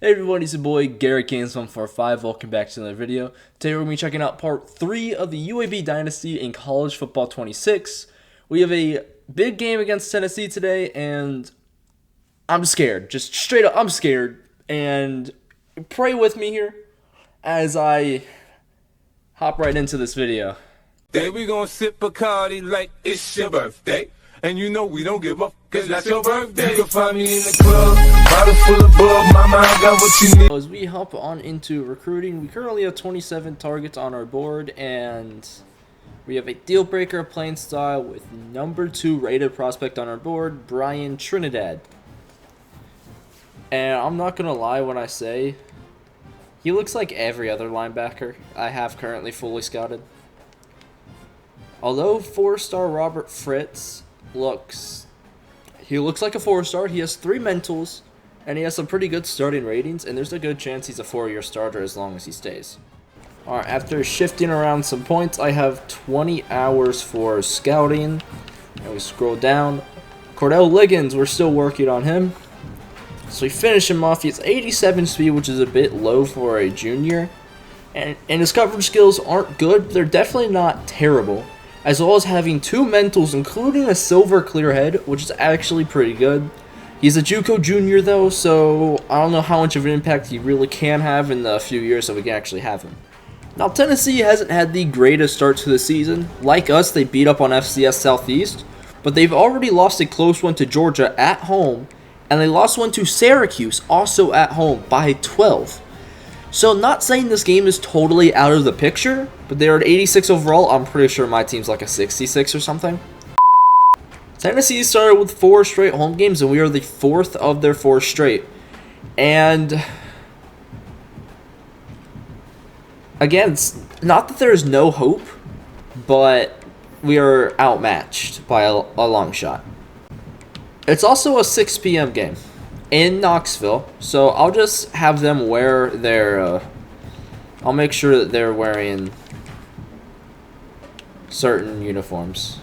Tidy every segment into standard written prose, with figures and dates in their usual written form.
Hey everybody, it's your boy Gary Canes145. Welcome back to another video. Today we're going to be checking out part 3 of the UAB Dynasty in College Football 26. We have a big game against Tennessee today, and I'm scared. Just straight up, I'm scared. And pray with me here as I hop right into this video. Today we gonna sip Bacardi like it's your birthday. And you know we don't give up, cause that's your birthday. You can find me in the club, bottle full of bug, mama, I got what you need. As we hop on into recruiting, we currently have 27 targets on our board, and we have a deal breaker playing style with number 2 rated prospect on our board, Brian Trinidad. And I'm not gonna lie when I say he looks like every other linebacker I have currently fully scouted. Although 4-star Robert Fritz looks like a 4-star. He has 3 mentals, and he has some pretty good starting ratings, and there's a good chance he's a 4-year starter as long as he stays. Alright, after shifting around some points, I have 20 hours for scouting. And we scroll down. Cordell Liggins, we're still working on him. So we finish him off. He has 87 speed, which is a bit low for a junior. And his coverage skills aren't good, but they're definitely not terrible. As well as having 2 mentals, including a silver clear head, which is actually pretty good. He's a JUCO junior though, so I don't know how much of an impact he really can have in the few years that we can actually have him. Now, Tennessee hasn't had the greatest start to the season. Like us, they beat up on FCS Southeast, but they've already lost a close one to Georgia at home, and they lost one to Syracuse, also at home, by 12. So, not saying this game is totally out of the picture, but they're at 86 overall. I'm pretty sure my team's like a 66 or something. Tennessee started with 4 straight home games, and we are the 4th of their 4 straight. And again, it's not that there is no hope, but we are outmatched by a long shot. It's also a 6 p.m. game in Knoxville, so I'll just have them wear their, I'll make sure that they're wearing certain uniforms.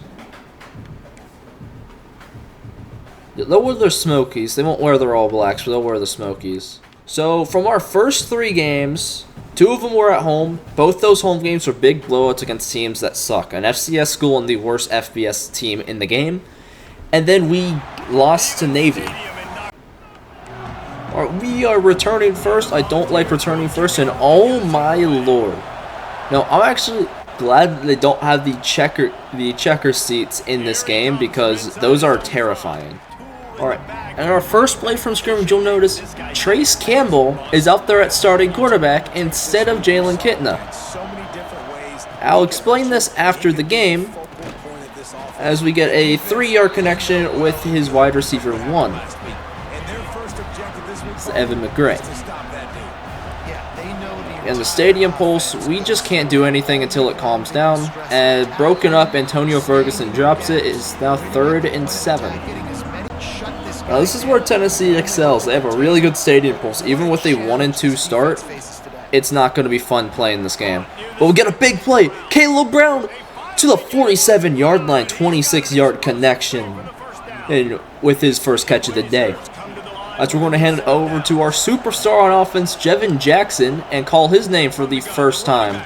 They'll wear their Smokies. They won't wear their All Blacks, but they'll wear the Smokies. So from our first 3 games, 2 of them were at home. Both those home games were big blowouts against teams that suck. An FCS school and the worst FBS team in the game. And then we lost to Navy. Alright, we are returning first. I don't like returning first, and oh my lord. No, I'm actually glad that they don't have the checker seats in this game, because those are terrifying. Alright, and our first play from scrimmage, you'll notice Trace Campbell is out there at starting quarterback instead of Jalen Kitna. I'll explain this after the game, as we get a 3-yard connection with his wide receiver 1. It's Evan McGray. In the stadium pulse, we just can't do anything until it calms down. And broken up, Antonio Ferguson drops it. It's now 3rd and 7. Now this is where Tennessee excels. They have a really good stadium pulse. Even with a 1-2 start, it's not going to be fun playing this game. But we'll get a big play. Caleb Brown to the 47-yard line, 26-yard connection, and with his first catch of the day. As we're going to hand it over to our superstar on offense, Jevin Jackson, and call his name for the first time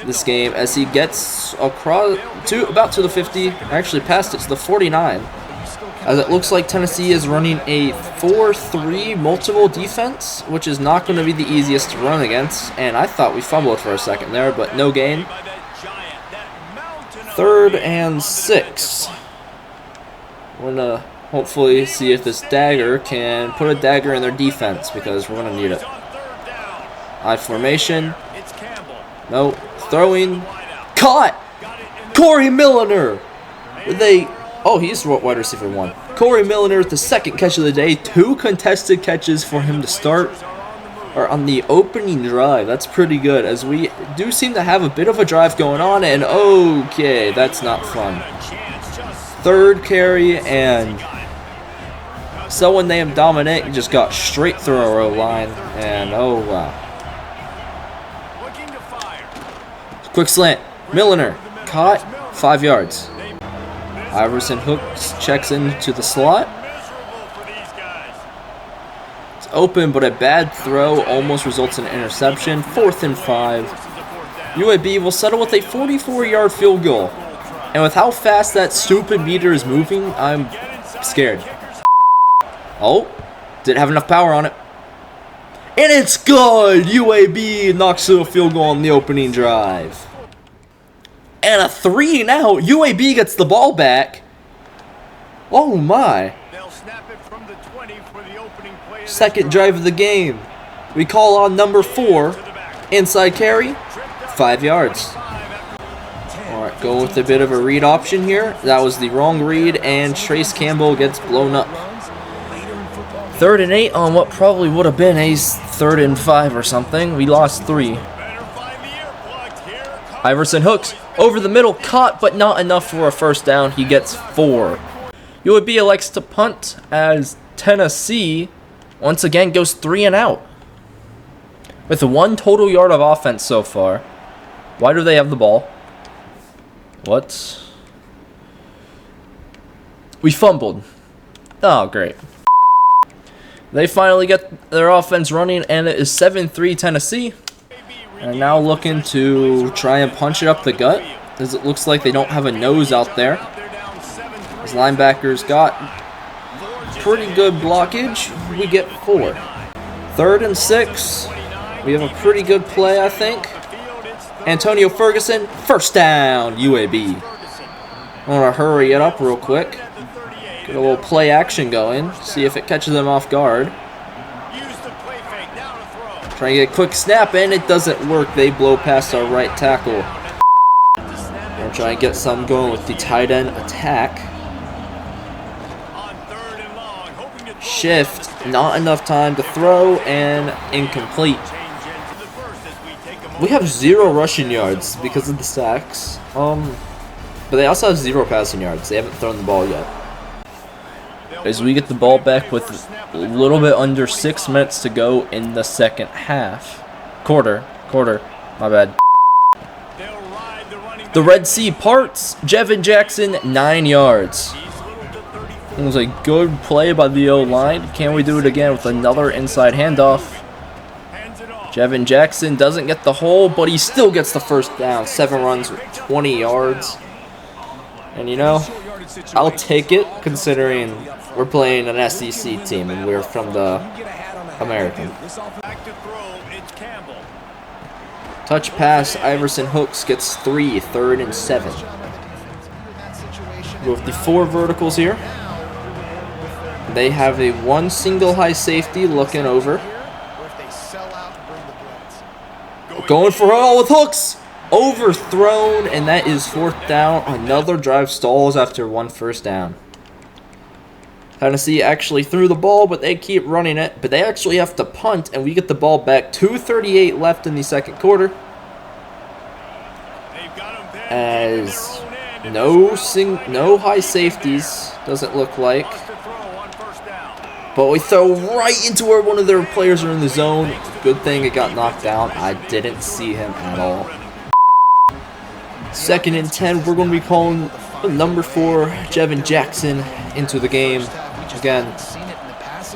this game as he gets across about to the 50, actually past it to the 49. As it looks like Tennessee is running a 4-3 multiple defense, which is not going to be the easiest to run against. And I thought we fumbled for a second there, but no gain. 3rd and 6. We're going to hopefully see if this dagger can put a dagger in their defense, because we're going to need it. I formation. No. Throwing. Caught! Corey Milliner! Oh, he's wide receiver 1. Corey Milliner with the 2nd catch of the day. 2 contested catches for him to start or on the opening drive. That's pretty good, as we do seem to have a bit of a drive going on, and okay, that's not fun. 3rd carry, and someone named Dominic just got straight through our O-line, and oh wow. Quick slant. Milliner caught, 5 yards. Iverson hooks, checks into the slot. open, but a bad throw almost results in an interception. 4th and 5. UAB will settle with a 44-yard field goal. And with how fast that stupid meter is moving, I'm scared. Oh, didn't have enough power on it. And it's good! UAB knocks in a field goal on the opening drive. And a 3 and out. UAB gets the ball back. Oh my. Second drive of the game. We call on number 4. Inside carry. 5 yards. Alright, go with a bit of a read option here. That was the wrong read, and Trace Campbell gets blown up. 3rd and 8 on what probably would have been a 3rd and 5 or something. We lost 3. Iverson hooks over the middle, caught, but not enough for a first down. He gets 4. UAB elects to punt as Tennessee once again goes 3 and out. With 1 total yard of offense so far. Why do they have the ball? What? We fumbled. Oh, great. They finally get their offense running, and it is 7-3 Tennessee. And now looking to try and punch it up the gut, as it looks like they don't have a nose out there. As linebackers got pretty good blockage, we get 4. 3rd and 6. We have a pretty good play, I think. Antonio Ferguson, first down, UAB. I want to hurry it up real quick. Get a little play action going. See if it catches them off guard. Try and get a quick snap, and it doesn't work. They blow past our right tackle. We'll try and get some going with the tight end attack. Shift, not enough time to throw, and incomplete. We have 0 rushing yards because of the sacks. But they also have 0 passing yards. They haven't thrown the ball yet. As we get the ball back with a little bit under 6 minutes to go in the second half. Quarter, my bad. The Red Sea parts. Jevin Jackson, 9 yards. It was a good play by the O-line. Can we do it again with another inside handoff? Jevin Jackson doesn't get the hole, but he still gets the first down. 7 runs with 20 yards. And you know, I'll take it considering we're playing an SEC team and we're from the American. Touch pass, Iverson hooks, gets 3, 3rd and 7. With the 4 verticals here. They have a 1 single high safety looking over. Going for all with hooks. Overthrown, and that is 4th down. Another drive stalls after 1 first down. Tennessee actually threw the ball, but they keep running it. But they actually have to punt, and we get the ball back. 2:38 left in the second quarter. As no high safeties, doesn't look like. But we throw right into where one of their players are in the zone. Good thing it got knocked down. I didn't see him at all. 2nd and 10. We're going to be calling number 4, Jevin Jackson, into the game again.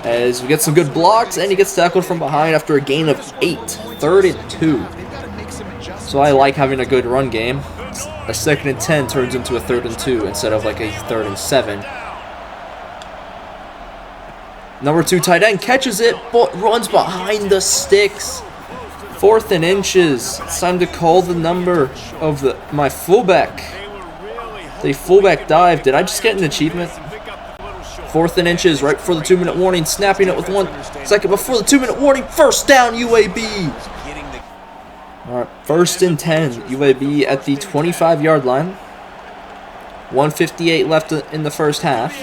As we get some good blocks, and he gets tackled from behind after a gain of 8. 3rd and 2. So I like having a good run game. A 2nd and 10 turns into a 3rd and 2 instead of like a 3rd and 7. Number 2 tight end catches it, but runs behind the sticks. 4th and inches. It's time to call the number of my fullback. The fullback dive. Did I just get an achievement? 4th and inches, right before the 2-minute warning. Snapping it with 1 second before the 2-minute warning. First down, UAB. All right, 1st and 10. UAB at the 25-yard line. 1:58 left in the first half.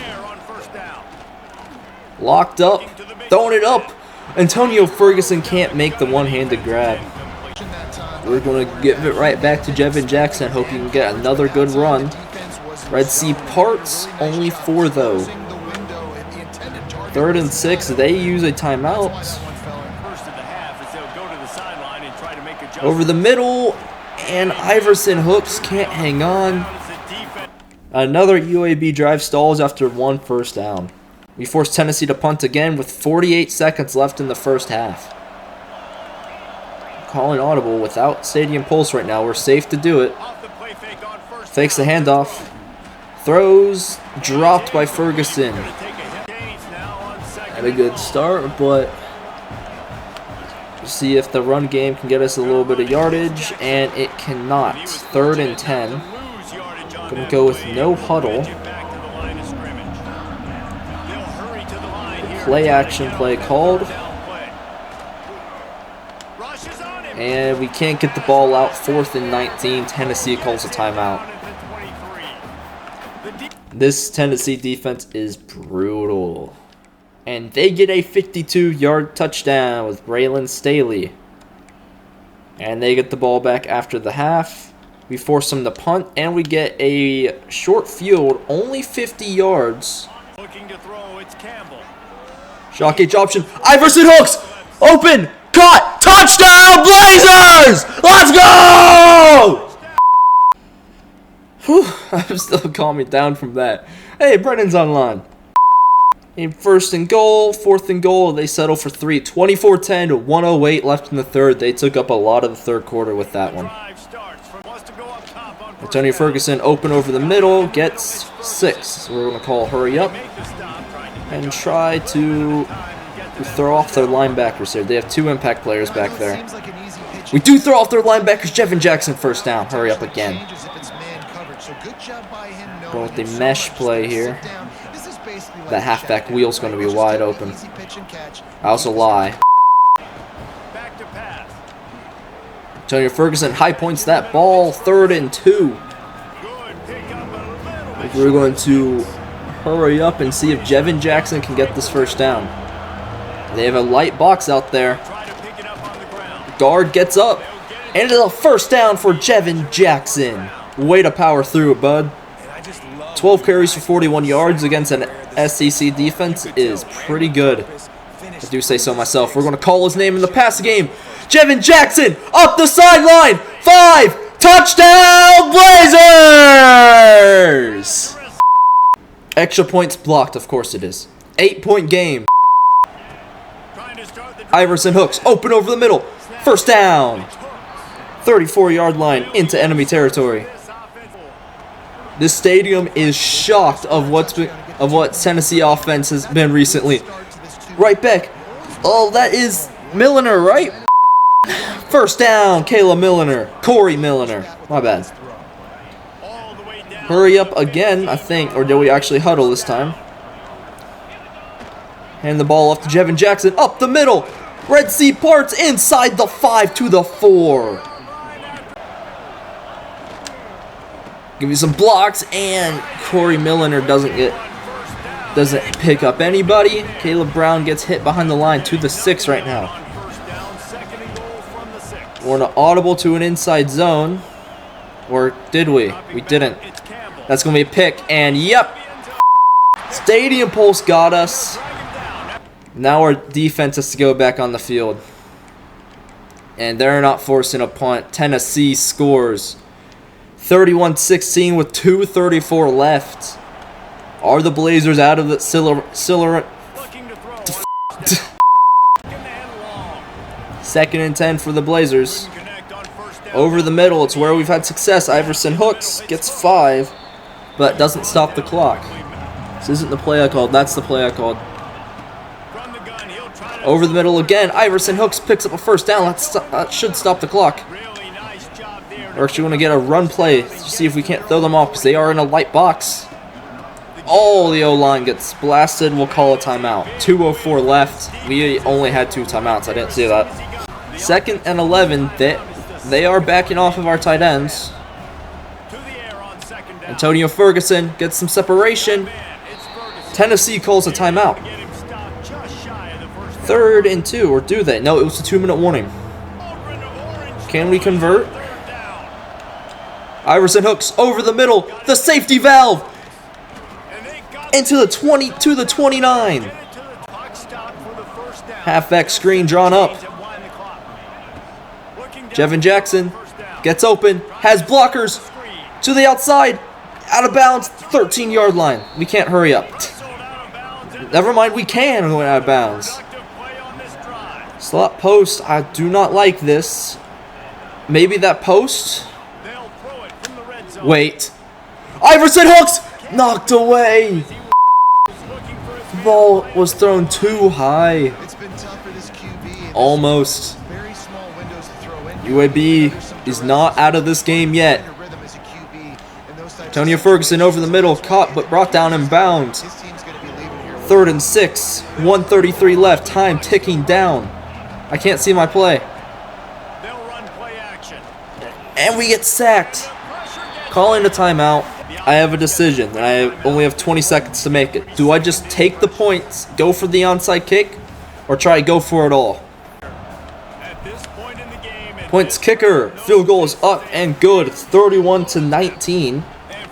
Locked up, throwing it up. Antonio Ferguson can't make the one-handed grab. We're going to give it right back to Jevin Jackson. Hope you can get another good run. Red Sea parts, only 4 though. 3rd and 6, they use a timeout. Over the middle, and Iverson hooks, can't hang on. Another UAB drive stalls after 1 first down. We force Tennessee to punt again with 48 seconds left in the first half. Calling audible without stadium pulse right now. We're safe to do it. Fakes the handoff. Throws. Dropped by Ferguson. Had a good start, but see if the run game can get us a little bit of yardage, and it cannot. 3rd and 10. Gonna go with no huddle. Play action play called. And we can't get the ball out. 4th and 19. Tennessee calls a timeout. This Tennessee defense is brutal. And they get a 52-yard touchdown with Braylon Staley. And they get the ball back after the half. We force them to punt, and we get a short field, only 50 yards. Looking to throw, it's Campbell. Shock H option. Iverson Hooks! Open! Caught! Touchdown, Blazers! Let's go! Whew, I'm still calming down from that. Hey, Brennan's online. In 1st and goal, 4th and goal, they settle for 3. 24-10, 1:08 left in the third. They took up a lot of the third quarter with that one. Antonio Ferguson open over the middle, gets 6. So we're going to call hurry up and try to throw off their linebackers here. They have 2 impact players back there. We do throw off their linebackers. Jevin Jackson first down. Hurry up again. Going with the mesh play here. That halfback wheel's going to be wide open. I also lie. Antonio Ferguson high points that ball. 3rd and 2. We're going to hurry up and see if Jevin Jackson can get this first down. They have a light box out there. Guard gets up. And it's a first down for Jevin Jackson. Way to power through it, bud. 12 carries for 41 yards against an SEC defense is pretty good. I do say so myself. We're going to call his name in the pass game. Jevin Jackson up the sideline. 5. Touchdown Blazers! Extra points blocked. Of course it is. 8-point game. Iverson Hooks open over the middle. First down. 34-yard line into enemy territory. This stadium is shocked of what Tennessee offense has been recently. Right back. Oh, that is Milliner, right? First down, Kayla Milliner. Corey Milliner. My bad. Hurry up again, I think. Or did we actually huddle this time? Hand the ball off to Jevin Jackson. Up the middle. Red Sea parts inside the 5 to the 4. Give me some blocks, and Corey Milliner doesn't pick up anybody. Caleb Brown gets hit behind the line to the 6 right now. We're in an audible to an inside zone. Or did we? We didn't. That's going to be a pick, and yep. Stadium Pulse got us. Now our defense has to go back on the field. And they're not forcing a punt. Tennessee scores. 31-16 with 2:34 left. Are the Blazers out of the Second and 10 for the Blazers. Over the middle, it's where we've had success. Iverson Hooks gets 5, but doesn't stop the clock. This isn't the play I called, that's the play I called. Over the middle again, Iverson Hooks picks up a first down. That should stop the clock. We're actually going to get a run play to see if we can't throw them off because they are in a light box. Oh, the O-line gets blasted. We'll call a timeout. 2:04 left. We only had 2 timeouts. I didn't see that. 2nd and 11. They are backing off of our tight ends. Antonio Ferguson gets some separation. Tennessee calls a timeout. 3rd and 2, or do they? No, it was a 2-minute warning. Can we convert? Iverson Hooks over the middle, the safety valve, into the 20 to the 29. Halfback screen drawn up. Jevin Jackson gets open, has blockers to the outside, out of bounds, 13-yard line. We can't hurry up. Never mind, we can go out of bounds. Productive play on this drive. Slot post, I do not like this. Maybe that post? They'll throw it from the red zone. Wait. Iverson hooks! Knocked away! Looking for his The ball was thrown too high. It's been tough for this QB. Almost. Very small windows to throw in. UAB is not out of this game yet. Antonio Ferguson over the middle, caught but brought down in bounds. His team's going to be leaving here. 3rd and 6, 1:33 left, time ticking down. I can't see my play. They'll run play action. And we get sacked. Calling a timeout. I have a decision, and I only have 20 seconds to make it. Do I just take the points, go for the onside kick, or try to go for it all? At this point in the game, and Points kicker. Field goal is up and good. It's 31-19.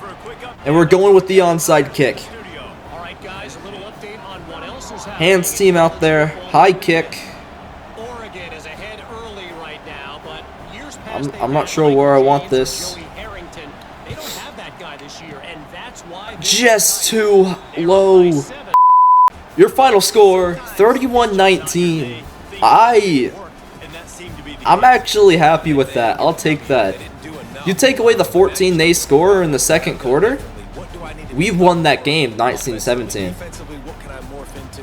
for a quick update And we're going with the onside kick. studio. All right, guys, a little update on what else is happening. Hands team out there. High kick. Oregon is ahead early right now, but years past I'm not sure where I want this. Joey Harrington, they don't have that guy this year, and that's why Just too low. Your final score, 31-19. I'm actually happy with that. I'll take that. You take away the 14 they score in the second quarter, we've won that game 19-17. Defensively, what can I morph into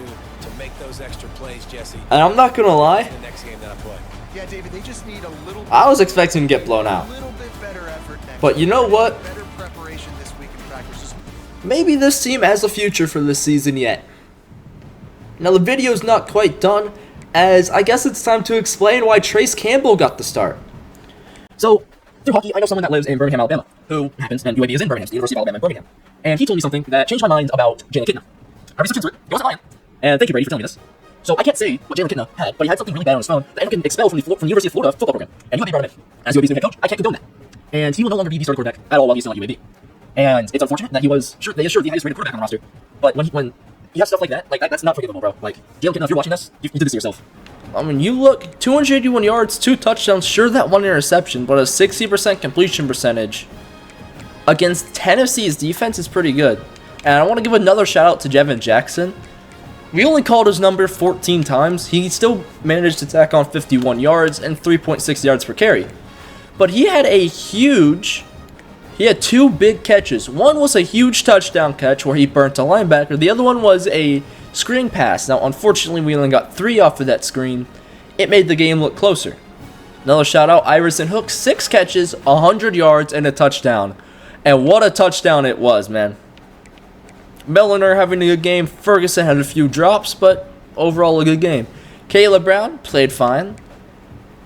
to make those extra plays, Jesse? And I'm not gonna lie, The next game that I play. Yeah, David, they just need a little I was expecting to get blown out. bit better effort next But you know what? Better preparation this week in practice. Maybe this team has a future for this season yet. Now the video's not quite done, as I guess it's time to explain why Trace Campbell got the start. So, through hockey, I know someone that lives in Birmingham, Alabama, who happens, and UAB is in Birmingham, the University of Alabama in Birmingham. And he told me something that changed my mind about Jalen Kitna. I researched into it, he wasn't lying. And thank you, Brady, for telling me this. So I can't say what Jalen Kitna had, but he had something really bad on his phone that ended up getting expelled from the University of Florida football program. And UAB brought him in. As UAB's new head coach, I can't condone that. And he will no longer be the starting quarterback at all while he's still at UAB. And it's unfortunate that they assured the highest rated quarterback on the roster. But when you have stuff like that, that's not forgivable, bro. Like, Jalen Kitna, if you're watching this, you did this to yourself. I mean, you look, 281 yards, 2 touchdowns, sure that 1 interception, but a 60% completion percentage against Tennessee's defense is pretty good. And I want to give another shout out to Jevin Jackson. We only called his number 14 times. He still managed to tack on 51 yards and 3.6 yards per carry. But he had he had 2 big catches. One was a huge touchdown catch where he burnt a linebacker. The other one was a screen pass. Now, unfortunately, we only got 3 off of that screen. It made the game look closer. Another shout out, Iverson Hook, 6 catches, 100 yards, and a touchdown. And what a touchdown it was, man. Melliner having a good game. Ferguson had a few drops, but overall a good game. Caleb Brown played fine.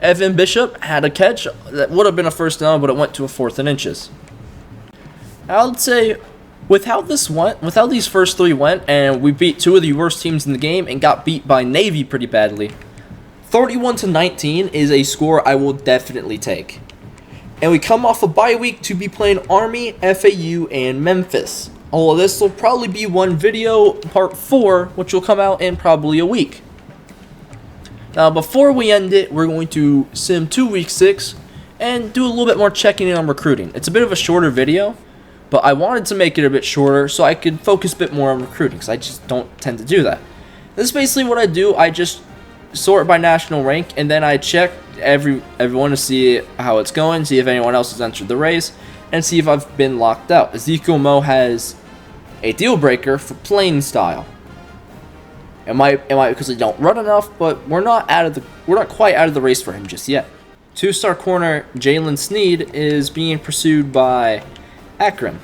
Evan Bishop had a catch that would have been a first down, but it went to a 4th and inches. I would say, with how these first 3 went, and we beat 2 of the worst teams in the game and got beat by Navy pretty badly, 31-19 is a score I will definitely take. And we come off a bye week to be playing Army, FAU, and Memphis. All of this will probably be one video, part 4, which will come out in probably a week. Now, before we end it, we're going to sim to week 6 and do a little bit more checking in on recruiting. It's a bit of a shorter video, but I wanted to make it a bit shorter so I could focus a bit more on recruiting, because I just don't tend to do that. This is basically what I do. I just sort by national rank, and then I check everyone to see how it's going, see if anyone else has entered the race, and see if I've been locked out. Ezekiel Moe has a deal breaker for playing style. It might because they don't run enough, but we're not quite out of the race for him just yet. 2-star corner Jalen Sneed is being pursued by Akron,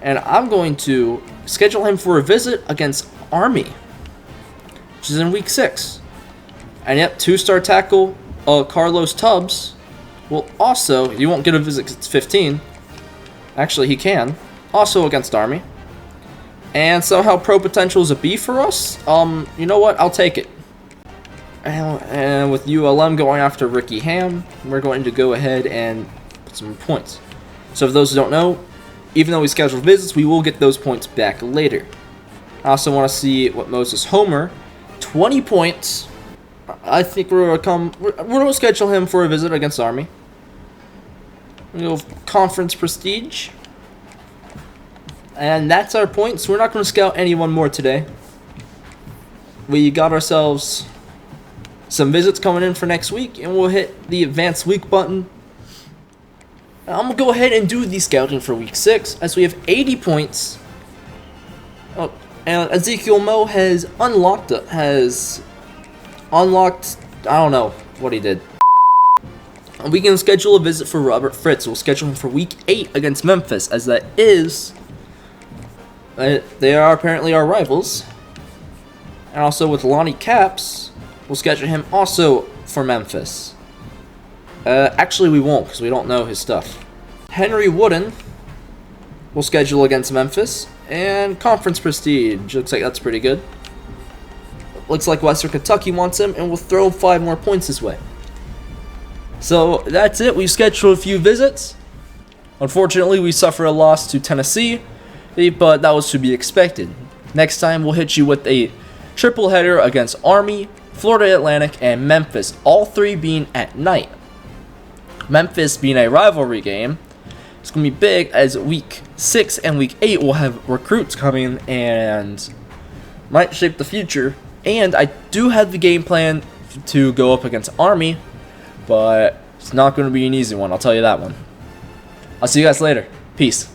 and I'm going to schedule him for a visit against Army, which is in week 6. And yep, 2-star tackle Carlos Tubbs will also, he won't get a visit because it's 15. Actually, he can. Also against Army. And somehow pro potential is a B for us. You know what? I'll take it. And with ULM going after Ricky Ham, we're going to go ahead and put some points. So for those who don't know, even though we scheduled visits, we will get those points back later. I also want to see what Moses Homer, 20 points. I think we're going to schedule him for a visit against Army. We'll go conference prestige. And that's our points. We're not going to scout anyone more today. we got ourselves some visits coming in for next week, and we'll hit the advanced week button. I'm going to go ahead and do the scouting for week 6, as we have 80 points. Oh, and Ezekiel Mo has unlocked, I don't know what he did. We can schedule a visit for Robert Fritz. We'll schedule him for week 8 against Memphis, as that is, they are apparently our rivals. And also with Lonnie Caps, we'll schedule him also for Memphis. Actually, we won't, because we don't know his stuff. Henry Wooden we'll schedule against Memphis. And Conference Prestige. Looks like that's pretty good. Looks like Western Kentucky wants him, and we'll throw 5 more points his way. So that's it. We've scheduled a few visits. Unfortunately, we suffer a loss to Tennessee, but that was to be expected. Next time, we'll hit you with a triple header against Army, Florida Atlantic, and Memphis, all 3 being at night. Memphis being a rivalry game, it's going to be big, as week 6 and week 8 will have recruits coming and might shape the future. And I do have the game plan to go up against Army, but it's not going to be an easy one, I'll tell you that one. I'll see you guys later. Peace.